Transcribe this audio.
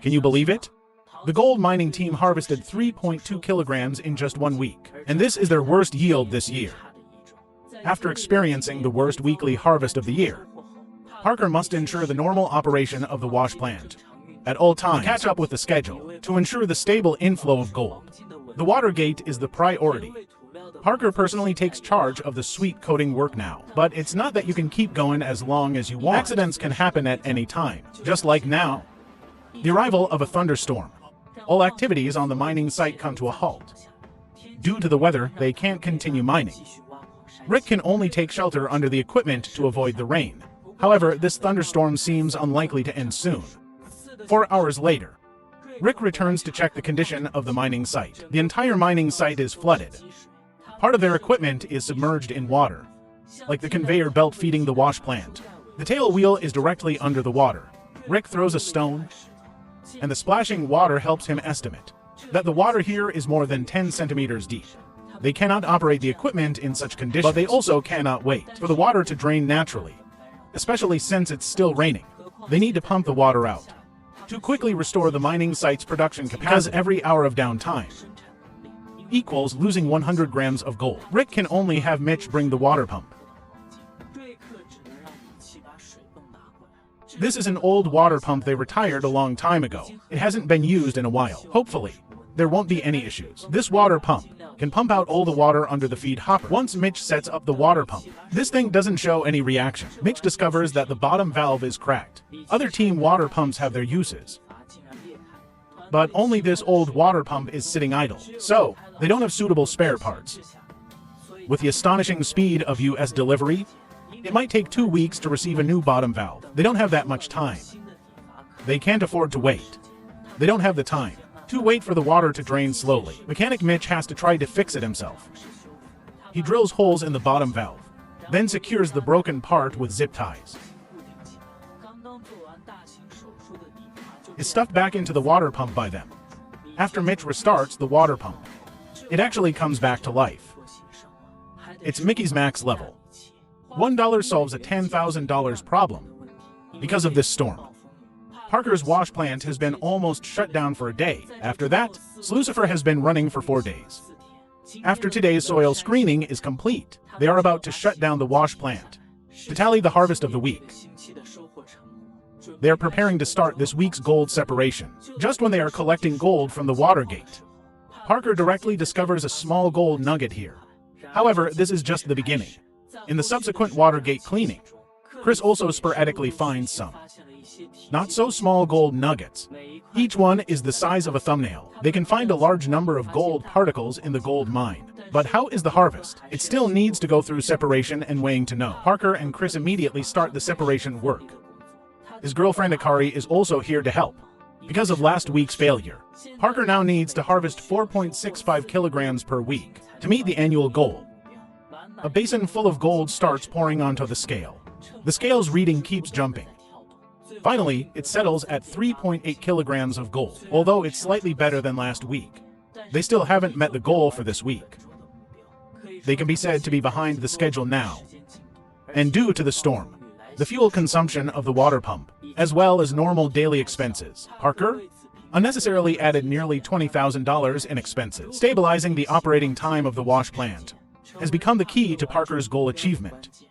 Can you believe it? The gold mining team harvested 3.2 kilograms in just 1 week, and this is their worst yield this year. After experiencing the worst weekly harvest of the year, Parker must ensure the normal operation of the wash plant at all times, catch up with the schedule to ensure the stable inflow of gold. The water gate is the priority. Parker personally takes charge of the sweep coating work now, but it's not that you can keep going as long as you want. Accidents can happen at any time, just like now. The arrival of a thunderstorm. All activities on the mining site come to a halt. Due to the weather, they can't continue mining. Rick can only take shelter under the equipment to avoid the rain. However, this thunderstorm seems unlikely to end soon. 4 hours later, Rick returns to check the condition of the mining site. The entire mining site is flooded. Part of their equipment is submerged in water, like the conveyor belt feeding the wash plant. The tail wheel is directly under the water. Rick throws a stone, and the splashing water helps him estimate that the water here is more than 10 centimeters deep. They cannot operate the equipment in such conditions, but they also cannot wait for the water to drain naturally, especially since it's still raining. They need to pump the water out to quickly restore the mining site's production capacity, because every hour of downtime equals losing 100 grams of gold. Rick can only have Mitch bring the water pump. This is an old water pump they retired a long time ago. It hasn't been used in a while. Hopefully, there won't be any issues. This water pump can pump out all the water under the feed hopper. Once Mitch sets up the water pump, this thing doesn't show any reaction. Mitch discovers that the bottom valve is cracked. Other team water pumps have their uses, but only this old water pump is sitting idle, so they don't have suitable spare parts. With the astonishing speed of US delivery, it might take 2 weeks to receive a new bottom valve. They don't have that much time. They can't afford to wait. They don't have the time to wait for the water to drain slowly. Mechanic Mitch has to try to fix it himself. He drills holes in the bottom valve, then secures the broken part with zip ties. Is stuffed back into the water pump by them. After Mitch restarts the water pump, it actually comes back to life. It's Mickey's max level. $1 solves a $10,000 problem because of this storm. Parker's wash plant has been almost shut down for a day. After that, Lucifer has been running for 4 days. After today's soil screening is complete, they are about to shut down the wash plant to tally the harvest of the week. They are preparing to start this week's gold separation. Just when they are collecting gold from the water gate, Parker directly discovers a small gold nugget here. However, this is just the beginning. In the subsequent water gate cleaning, Chris also sporadically finds some not so small gold nuggets. Each one is the size of a thumbnail. They can find a large number of gold particles in the gold mine. But how is the harvest? It still needs to go through separation and weighing to know. Parker and Chris immediately start the separation work. His girlfriend Akari is also here to help. Because of last week's failure, Parker now needs to harvest 4.65 kilograms per week to meet the annual goal. A basin full of gold starts pouring onto the scale. The scale's reading keeps jumping. Finally, it settles at 3.8 kilograms of gold. Although it's slightly better than last week, they still haven't met the goal for this week. They can be said to be behind the schedule now. And due to the storm, the fuel consumption of the water pump, as well as normal daily expenses, Parker unnecessarily added nearly $20,000 in expenses. Stabilizing the operating time of the wash plant has become the key to Parker's goal achievement.